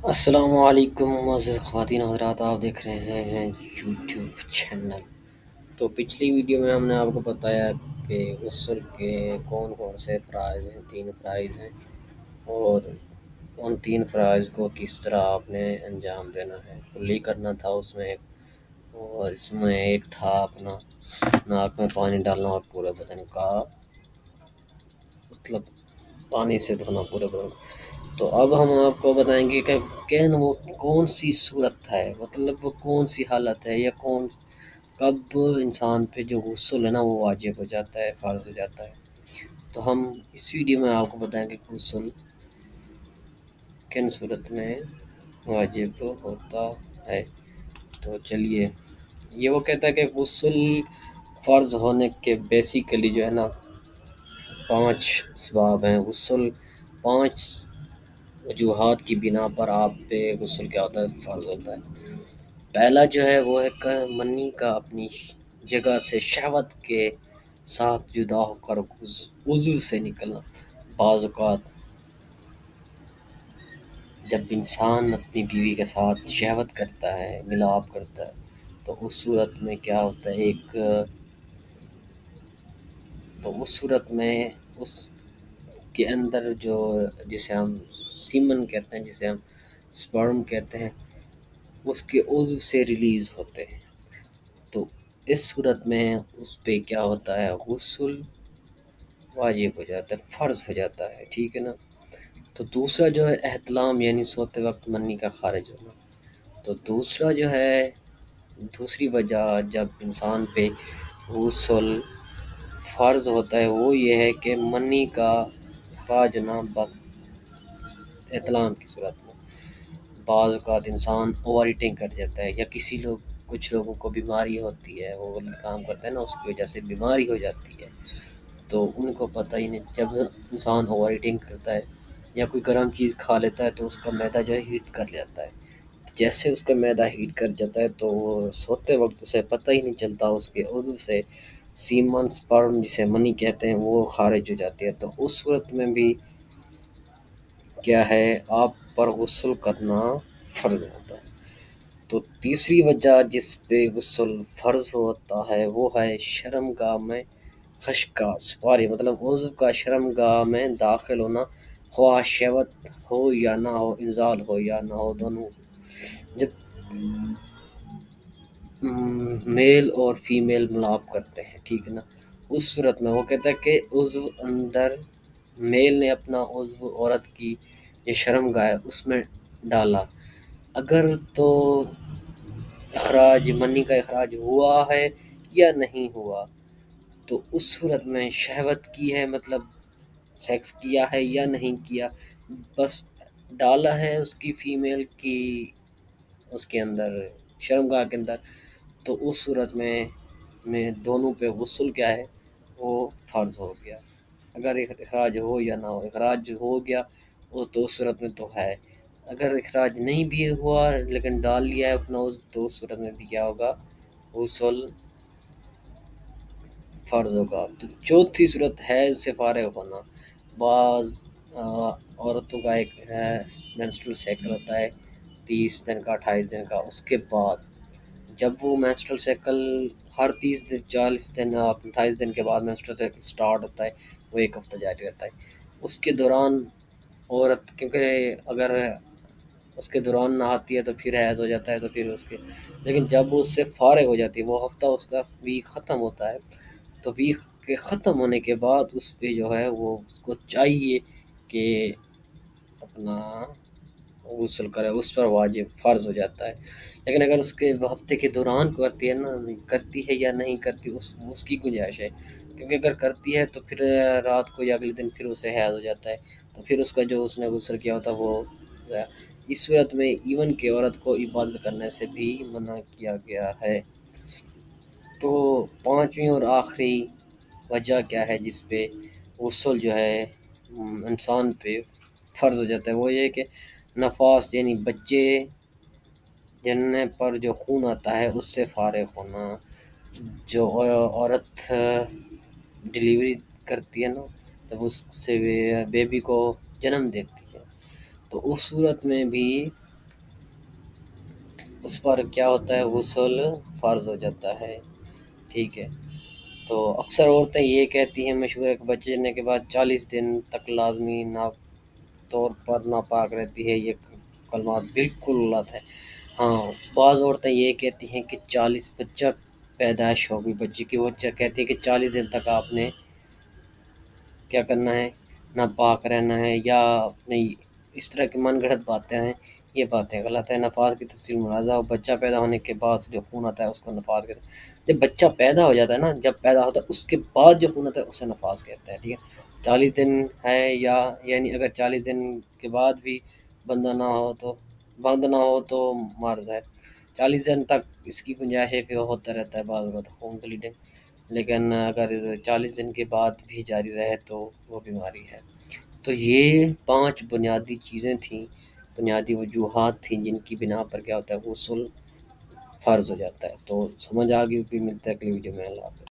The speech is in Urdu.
السلام علیکم معزز خواتین حضرات، آپ دیکھ رہے ہیں یوٹیوب چینل۔ تو پچھلی ویڈیو میں ہم نے آپ کو بتایا کہ غسل کے کون کون سے فرائض ہیں، 3 فرائض ہیں، اور ان 3 فرائض کو کس طرح آپ نے انجام دینا ہے۔ کلی کرنا تھا اس میں ایک، اور اس میں ایک تھا اپنا ناک میں پانی ڈالنا اور پورے بدن کا مطلب پانی سے دھونا پورے بدن۔ تو اب ہم آپ کو بتائیں گے کہ وہ کون سی صورت ہے، مطلب وہ کون سی حالت ہے، یا کب انسان پہ جو غسل ہے نا وہ واجب ہو جاتا ہے، فرض ہو جاتا ہے۔ تو ہم اس ویڈیو میں آپ کو بتائیں گے غسل کن صورت میں واجب ہوتا ہے۔ تو چلیے، یہ وہ کہتا ہے کہ غسل فرض ہونے کے بیسیکلی جو ہے نا 5 اسباب ہیں۔ غسل 5 وجوہات کی بنا پر آپ پہ غسل کیا ہوتا ہے، فرض ہوتا ہے۔ پہلا جو ہے وہ ہے کہ منی کا اپنی جگہ سے شہوت کے ساتھ جدا ہو کر عضو سے نکلنا۔ بعض اوقات جب انسان اپنی بیوی کے ساتھ شہوت کرتا ہے، ملاپ کرتا ہے، تو اس صورت میں کیا ہوتا ہے، اس صورت میں اس کے اندر جو جسے ہم سیمن کہتے ہیں، جسے ہم سپرم کہتے ہیں، اس کے عضو سے ریلیز ہوتے ہیں۔ تو اس صورت میں اس پہ کیا ہوتا ہے، غسل واجب ہو جاتا ہے، فرض ہو جاتا ہے، ٹھیک ہے نا۔ تو دوسرا جو ہے احتلام، یعنی سوتے وقت منی کا خارج ہونا۔ تو دوسرا جو ہے، دوسری وجہ جب انسان پہ غسل فرض ہوتا ہے وہ یہ ہے کہ منی کا اخراج ہونا، بس احتلام کی صورت میں۔ بعض اوقات انسان اوور ایٹنگ کر جاتا ہے، یا کچھ لوگوں کو بیماری ہوتی ہے، وہ غلط کام کرتے ہیں نا، اس کی وجہ سے بیماری ہو جاتی ہے، تو ان کو پتہ ہی نہیں۔ جب انسان اوور ایٹنگ کرتا ہے یا کوئی گرم چیز کھا لیتا ہے تو اس کا معدہ جو ہے ہیٹ کر جاتا ہے۔ جیسے اس کا معدہ ہیٹ کر جاتا ہے تو وہ سوتے وقت اسے پتہ ہی نہیں چلتا، اس کے عضو سے سیمن سپرم جسے منی کہتے ہیں وہ خارج ہو جاتی ہے۔ تو اس صورت میں بھی کیا ہے، آپ پر غسل کرنا فرض ہوتا ہے۔ تو تیسری وجہ جس پہ غسل فرض ہوتا ہے وہ ہے شرمگاہ میں خشکا سپاری، مطلب عضو کا شرمگاہ میں داخل ہونا، خواہ شہوت ہو یا نہ ہو، انزال ہو یا نہ ہو، دونوں۔ جب میل اور فیمیل ملاپ کرتے ہیں، ٹھیک ہے نا، اس صورت میں وہ کہتا ہے کہ عضو اندر میل نے اپنا عضو عورت کی یہ شرمگاہ ہے اس میں ڈالا، اگر تو منی کا اخراج ہوا ہے یا نہیں ہوا، تو اس صورت میں شہوت کی ہے، مطلب سیکس کیا ہے یا نہیں کیا، بس ڈالا ہے اس کی فیمیل کی اس کے اندر، شرمگاہ کے اندر، تو اس صورت میں دونوں پہ غسل کیا ہے، وہ فرض ہو گیا، اگر اخراج ہو یا نہ ہو۔ اخراج ہو گیا وہ تو اس صورت میں تو ہے، اگر اخراج نہیں بھی ہوا لیکن ڈال لیا ہے اپنا عضو، تو اس صورت میں بھی کیا ہوگا، غسل فرض ہوگا۔ تو چوتھی صورت حیض سے فارغ ہونا۔ بعض عورتوں کا ایک مینسٹرل سائیکل ہوتا ہے 30 دن کا، 28 دن کا، اس کے بعد جب وہ مینسٹرل سائیکل ہر 30 دن، 40 دن، 28 دن کے بعد مینسٹرل سائیکل سٹارٹ ہوتا ہے، وہ 1 ہفتہ جاری رہتا ہے۔ اس کے دوران عورت، کیونکہ اگر اس کے دوران نہاتی ہے تو پھر حیض ہو جاتا ہے، تو پھر لیکن جب وہ اس سے فارغ ہو جاتی ہے، وہ ہفتہ اس کا ویک ختم ہوتا ہے، تو ویک کے ختم ہونے کے بعد اس پہ جو ہے وہ اس کو چاہیے کہ اپنا غسل کرے، اس پر واجب فرض ہو جاتا ہے۔ لیکن اگر اس کے ہفتے کے دوران کرتی ہے یا نہیں کرتی، اس کی گنجائش ہے، کیونکہ اگر کرتی ہے تو پھر رات کو یا اگلے دن پھر اسے حیض ہو جاتا ہے، تو پھر اس کا جو اس نے غسل کیا ہوتا وہ اس صورت میں ایون کہ عورت کو عبادت کرنے سے بھی منع کیا گیا ہے۔ تو پانچویں اور آخری وجہ کیا ہے جس پہ غسل جو ہے انسان پہ فرض ہو جاتا ہے، وہ یہ کہ نفاس، یعنی بچے جننے پر جو خون آتا ہے اس سے فارغ ہونا۔ جو عورت ڈیلیوری کرتی ہے نا، تب اس سے بیبی کو جنم دیتی ہے، تو اس صورت میں بھی اس پر کیا ہوتا ہے، غسل فرض ہو جاتا ہے، ٹھیک ہے۔ تو اکثر عورتیں یہ کہتی ہیں، مشورہ ہے کہ بچنے کے بعد 40 دن تک لازمی طور پر ناپاک رہتی ہے، یہ کلمات بالکل غلط ہے۔ ہاں، بعض عورتیں یہ کہتی ہیں کہ 40 بچہ پیدائش ہوگی بچے کی، وہ کہتی ہیں کہ 40 دن تک آپ نے کیا کرنا ہے، ناپاک رہنا ہے، یا نہیں، اس طرح کی من گھڑت باتیں ہیں، یہ باتیں غلط ہیں۔ نفاذ کی تفصیل ملاحظہ ہو، بچہ پیدا ہونے کے بعد جو خون آتا ہے اس کو نفاذ کہتے ہیں۔ جب بچہ پیدا ہو جاتا ہے نا، جب پیدا ہوتا ہے اس کے بعد جو خون آتا ہے اسے نفاذ کہتے ہیں، ٹھیک ہے۔ 40 دن ہے، یا یعنی اگر 40 دن کے بعد بھی بندہ نہ ہو تو مرض ہے۔ 40 دن تک اس کی گنجائش ہے کہ وہ ہوتا رہتا ہے بعض اوقات خون بلیڈنگ، لیکن اگر 40 دن کے بعد بھی جاری رہے تو وہ بیماری ہے۔ تو یہ 5 بنیادی چیزیں تھیں، بنیادی وجوہات تھیں جن کی بنا پر کیا ہوتا ہے، غسل فرض ہو جاتا ہے۔ تو سمجھ آ گئی، ملتا ہے اگلی ویڈیو میں، اللہ حافظ۔